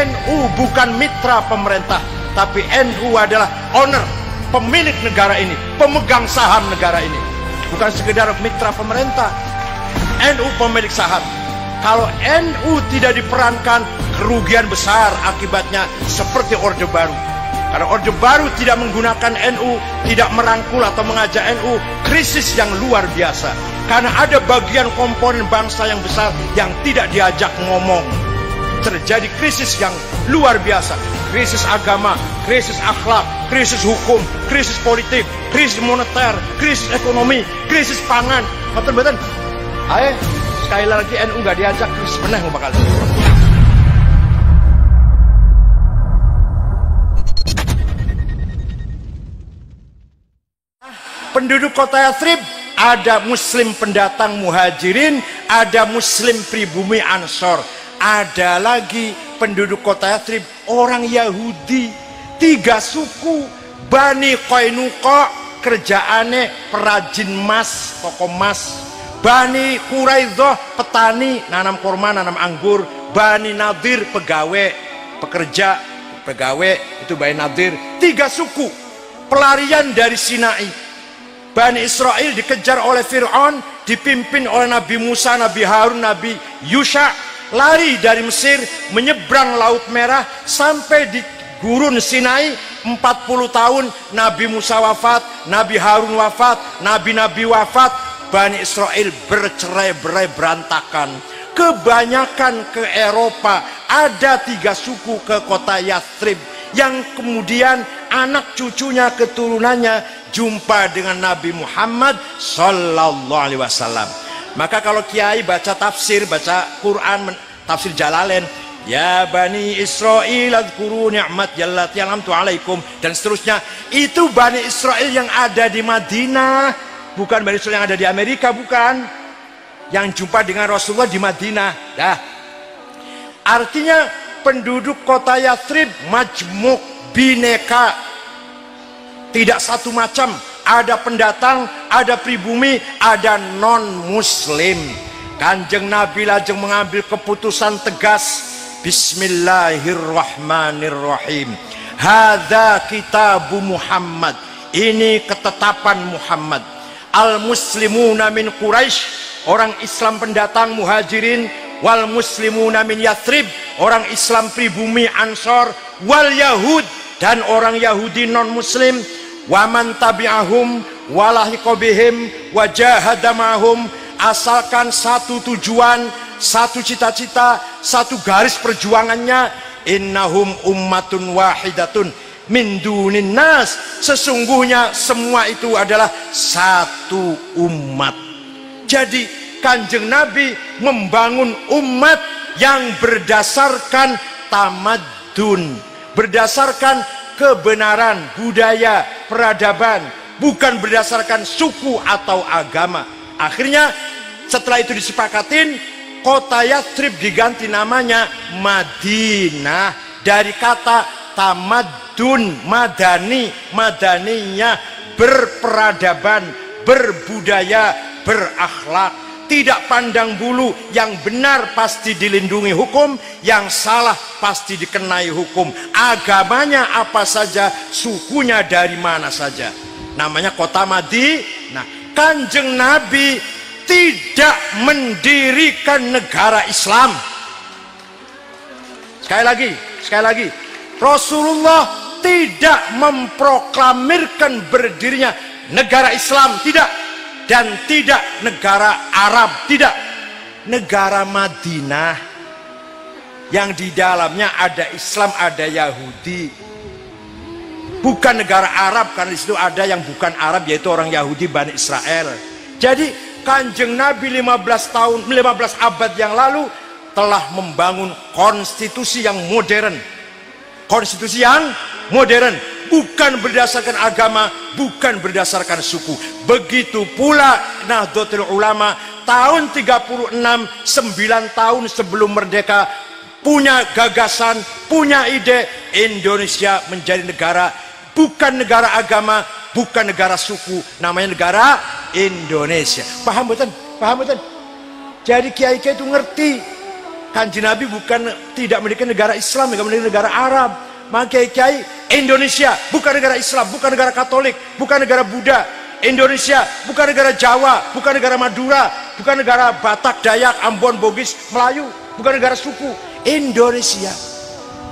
NU bukan mitra pemerintah, tapi NU adalah owner, pemilik negara ini, pemegang saham negara ini. Bukan sekedar mitra pemerintah, NU pemilik saham. Kalau NU tidak diperankan, kerugian besar akibatnya seperti Orde Baru. Karena Orde Baru tidak menggunakan NU, tidak merangkul atau mengajak NU, krisis yang luar biasa. Karena ada bagian komponen bangsa yang besar yang tidak diajak ngomong. Terjadi krisis yang luar biasa. Krisis agama, krisis akhlak, krisis hukum, krisis politik, krisis moneter, krisis ekonomi, krisis pangan. Betul-betul. Ayo, sekali lagi NU gak diajak, krisis benar bakal. Penduduk kota Yathrib, ada muslim pendatang muhajirin, ada muslim pribumi ansor, ada lagi penduduk kota Yathrib orang Yahudi, 3 suku. Bani Qainuqa kerjaannya perajin emas, toko emas. Bani Quraidah petani, nanam kurma, nanam anggur. Bani Nadir pegawai, pekerja, pegawai, itu Bani Nadir. 3 suku pelarian dari Sinai. Bani Israel dikejar oleh Fir'aun, dipimpin oleh Nabi Musa, Nabi Harun, Nabi Yusha, lari dari Mesir, menyeberang Laut Merah, sampai di gurun Sinai. 40 tahun Nabi Musa wafat, Nabi Harun wafat, Nabi-Nabi wafat, Bani Israel bercerai-berai berantakan. Kebanyakan ke Eropa, ada 3 suku ke kota Yathrib, yang kemudian anak cucunya, keturunannya jumpa dengan Nabi Muhammad Sallallahu Alaihi Wasallam. Maka kalau kiai baca tafsir, baca Quran, tafsir Jalalain, ya Bani Israel adhkuru ni'mat yallati an'amtu alaikum, dan seterusnya, itu Bani Israel yang ada di Madinah, bukan Bani Israel yang ada di Amerika, bukan. Yang jumpa dengan Rasulullah di Madinah. Dah. Artinya penduduk kota Yathrib majmuk, bineka, tidak satu macam. Ada pendatang, ada pribumi, ada non muslim. Kanjeng Nabi lajeng mengambil keputusan tegas, Bismillahirrahmanirrahim, hadza kitabu Muhammad, ini ketetapan Muhammad. Al muslimuna min Quraisy, orang Islam pendatang muhajirin, wal muslimuna min Yathrib, orang Islam pribumi ansor, wal yahud, dan orang Yahudi non muslim, waman tabi'ahum walahiqobihim wajahadamahum, asalkan satu tujuan, satu cita-cita, satu garis perjuangannya, innahum ummatun wahidatun min dunin nas, sesungguhnya semua itu adalah satu umat. Jadi Kanjeng Nabi membangun umat yang berdasarkan tamadun, berdasarkan kebenaran, budaya, peradaban, bukan berdasarkan suku atau agama. Akhirnya setelah itu disepakatin, kota Yathrib diganti namanya Madinah, dari kata tamadun, madani, madaninya berperadaban, berbudaya, berakhlak, tidak pandang bulu, yang benar pasti dilindungi hukum, yang salah pasti dikenai hukum. Agamanya apa saja, sukunya dari mana saja. Namanya kota Madinah. Kanjeng Nabi tidak mendirikan negara Islam. Sekali lagi, Rasulullah tidak memproklamirkan berdirinya negara Islam, tidak. Dan tidak negara Arab, tidak. Negara Madinah yang di dalamnya ada Islam, ada Yahudi. Bukan negara Arab, karena di situ ada yang bukan Arab, yaitu orang Yahudi, Bani Israel. Jadi Kanjeng Nabi 15 abad yang lalu telah membangun konstitusi yang modern. Konstitusi yang modern, bukan berdasarkan agama, bukan berdasarkan suku. Begitu pula Nahdlatul Ulama tahun 36, 9 tahun sebelum merdeka, punya gagasan, punya ide, Indonesia menjadi negara, bukan negara agama, bukan negara suku, namanya negara Indonesia. Paham betul? Paham betul? Jadi kiai-kiai itu ngerti. Kanjeng Nabi bukan tidak memiliki negara Islam, tidak memiliki negara Arab. Maka kiai Indonesia bukan negara Islam, bukan negara Katolik, bukan negara Buddha. Indonesia bukan negara Jawa, bukan negara Madura, bukan negara Batak, Dayak, Ambon, Bugis, Melayu, bukan negara suku. Indonesia.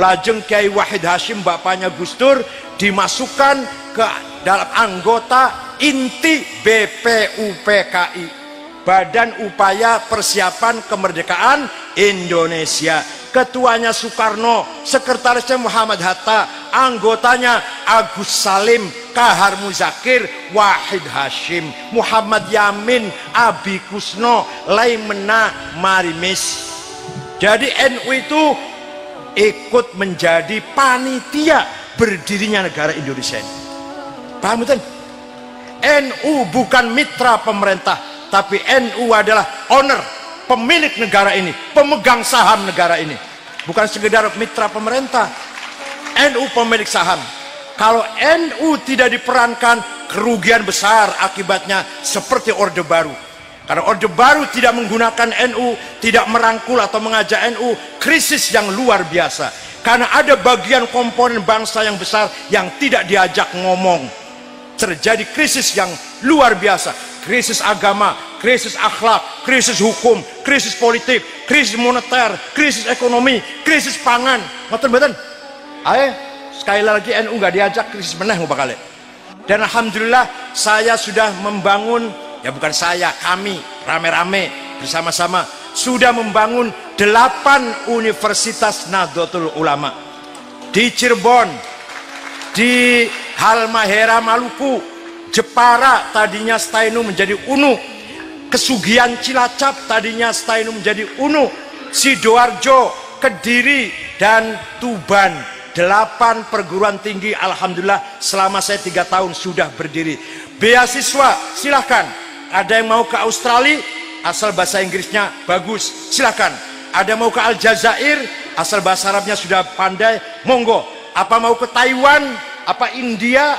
Lajeng Kiai Wahid Hashim bapaknya Gus Dur dimasukkan ke dalam anggota inti BPUPKI, Badan Upaya Persiapan Kemerdekaan Indonesia. Ketuanya Soekarno, sekretarisnya Muhammad Hatta, anggotanya Agus Salim, Kahar Muzakir, Wahid Hashim, Muhammad Yamin, Abi Kusno, Laimena Marimis. Jadi NU itu ikut menjadi panitia berdirinya negara Indonesia ini. Paham betul? NU bukan mitra pemerintah, tapi NU adalah owner, pemilik negara ini, pemegang saham negara ini. Bukan sekedar mitra pemerintah. NU pemilik saham. Kalau NU tidak diperankan, kerugian besar akibatnya seperti Orde Baru. Karena Orde Baru tidak menggunakan NU, tidak merangkul atau mengajak NU, krisis yang luar biasa. Karena ada bagian komponen bangsa yang besar yang tidak diajak ngomong. Terjadi krisis yang luar biasa. Krisis agama, krisis akhlak, krisis hukum, krisis politik, krisis moneter, krisis ekonomi, krisis pangan. Betul-betul. Ayo, sekali lagi NU nggak diajak, krisis meneh bakal. Dan alhamdulillah saya sudah membangun, ya bukan saya, kami rame-rame bersama-sama sudah membangun 8 Universitas Nahdlatul Ulama di Cirebon, di Halmahera Maluku, Jepara tadinya Stainu menjadi UNU, Kesugihan Cilacap tadinya Stainu menjadi UNU, Sidoarjo, Kediri, dan Tuban. 8 perguruan tinggi alhamdulillah selama saya 3 tahun sudah berdiri. Beasiswa silahkan, ada yang mau ke Australia asal bahasa Inggrisnya bagus silahkan, ada mau ke Aljazair asal bahasa Arabnya sudah pandai monggo, apa mau ke Taiwan, apa India,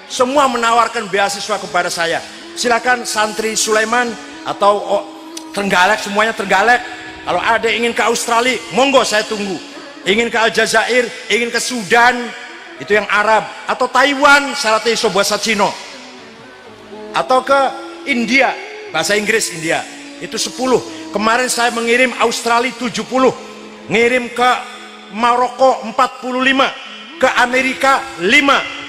semua menawarkan beasiswa kepada saya. Silakan santri Sulaiman atau Trenggalek, semuanya Trenggalek. Kalau ada yang ingin ke Australia, monggo saya tunggu. Ingin ke Aljazair, ingin ke Sudan, itu yang Arab, atau Taiwan, syaratnya iso bahasa Cina. Atau ke India, bahasa Inggris India. Itu 10. Kemarin saya mengirim Australia 70, ngirim ke Maroko 45, ke Amerika 5.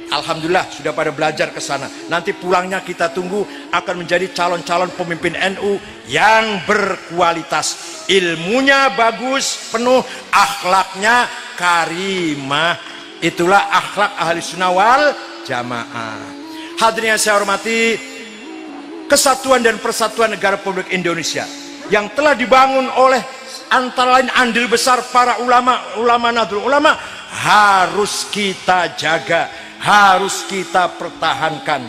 Alhamdulillah sudah pada belajar ke sana. Nanti pulangnya kita tunggu akan menjadi calon-calon pemimpin NU yang berkualitas. Ilmunya bagus, penuh, akhlaknya karimah. Itulah akhlak ahli sunnah wal jamaah. Hadirin yang saya hormati, kesatuan dan persatuan negara Republik Indonesia yang telah dibangun oleh antara lain andil besar para ulama Nahdlatul Ulama harus kita jaga, harus kita pertahankan.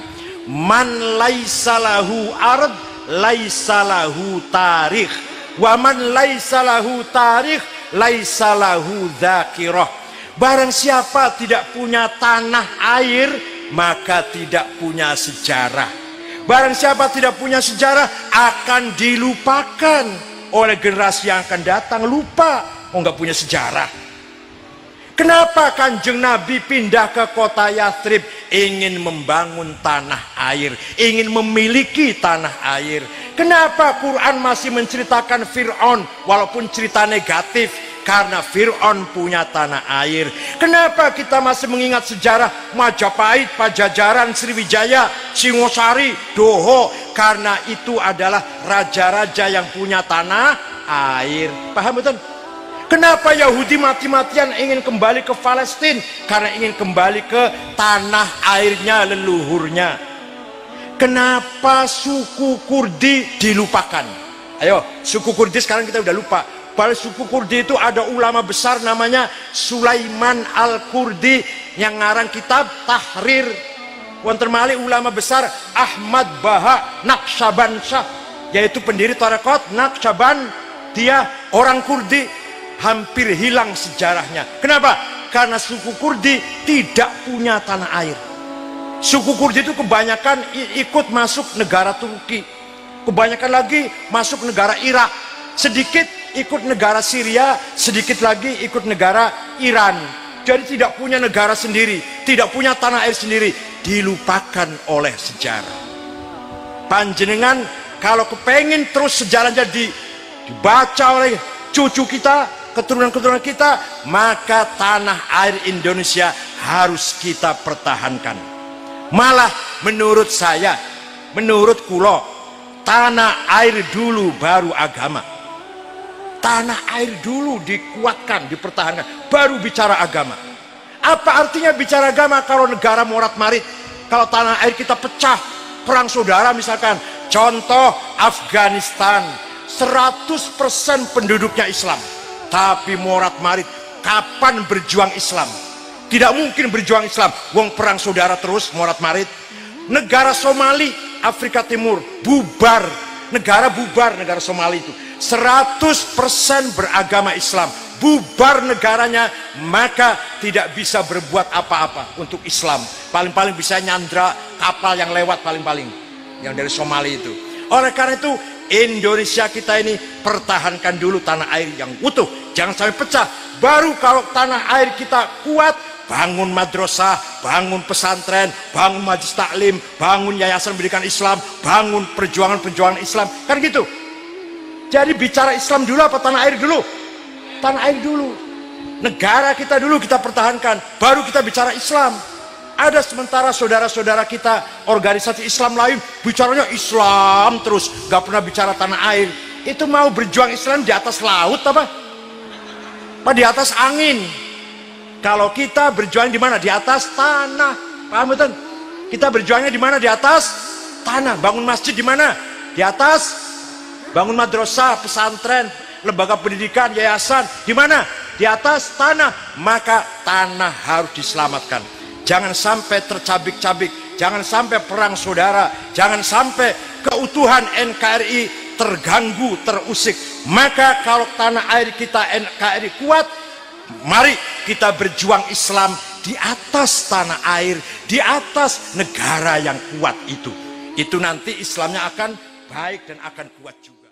Man laisalahu ard laisalahu tarikh, wa man laisalahu tarikh laisalahu dzakirah. Barang siapa tidak punya tanah air, maka tidak punya sejarah. Barang siapa tidak punya sejarah akan dilupakan oleh generasi yang akan datang. Lupa, nggak punya sejarah. Kenapa Kanjeng Nabi pindah ke kota Yathrib? Ingin membangun tanah air, ingin memiliki tanah air. Kenapa Quran masih menceritakan Fir'aun walaupun cerita negatif? Karena Fir'aun punya tanah air. Kenapa kita masih mengingat sejarah Majapahit, Pajajaran, Sriwijaya, Singosari, Doho? Karena itu adalah raja-raja yang punya tanah air. Paham betul? Kenapa Yahudi mati-matian ingin kembali ke Palestina? Karena ingin kembali ke tanah airnya, leluhurnya. Kenapa suku Kurdi dilupakan? Ayo, suku Kurdi sekarang kita udah lupa. Pada suku Kurdi itu ada ulama besar namanya Sulaiman Al-Kurdi yang ngarang kitab Tahrir. Wonten malih ulama besar Ahmad Baha Naqsyabansyah, yaitu pendiri tarekat Naqsyaban. Dia orang Kurdi, hampir hilang sejarahnya. Kenapa? Karena suku Kurdi tidak punya tanah air. Suku Kurdi itu kebanyakan ikut masuk negara Turki, kebanyakan lagi masuk negara Irak, sedikit ikut negara Syria, sedikit lagi ikut negara Iran. Jadi tidak punya negara sendiri, tidak punya tanah air sendiri, dilupakan oleh sejarah. Panjenengan kalau kepengin terus sejarahnya dibaca oleh cucu kita, keturunan-keturunan kita, maka tanah air Indonesia harus kita pertahankan. Malah menurut saya, menurut kulo, tanah air dulu baru agama. Tanah air dulu dikuatkan, dipertahankan, baru bicara agama. Apa artinya bicara agama kalau negara morat-marit, kalau tanah air kita pecah, perang saudara misalkan, contoh Afghanistan, 100% penduduknya Islam, tapi morat-marit. Kapan berjuang Islam? Tidak mungkin berjuang Islam, wong perang saudara terus morat-marit. Negara Somali, Afrika Timur, bubar, negara bubar, negara Somali itu 100% beragama Islam, bubar negaranya, maka tidak bisa berbuat apa-apa untuk Islam. Paling-paling bisa nyandra kapal yang lewat, paling-paling yang dari Somali itu. Oleh karena itu Indonesia kita ini pertahankan dulu tanah air yang utuh, jangan sampai pecah. Baru kalau tanah air kita kuat, bangun madrasah, bangun pesantren, bangun majelis taklim, bangun yayasan pendidikan Islam, bangun perjuangan-perjuangan Islam, kan gitu. Jadi bicara Islam dulu apa tanah air dulu? Tanah air dulu, negara kita dulu kita pertahankan, baru kita bicara Islam. Ada sementara saudara-saudara kita organisasi Islam lain bicaranya Islam terus, gak pernah bicara tanah air. Itu mau berjuang Islam di atas laut apa di atas angin? Kalau kita berjuang di mana? Di atas tanah. Paham betul? Kita berjuangnya di mana? Di atas tanah. Bangun masjid di mana? Di atas. Bangun madrasah, pesantren, lembaga pendidikan, yayasan, di mana? Di atas tanah. Maka tanah harus diselamatkan. Jangan sampai tercabik-cabik, jangan sampai perang saudara, jangan sampai keutuhan NKRI terganggu, terusik. Maka kalau tanah air kita NKRI kuat, mari kita berjuang Islam di atas tanah air, di atas negara yang kuat itu. Itu nanti Islamnya akan baik dan akan kuat juga.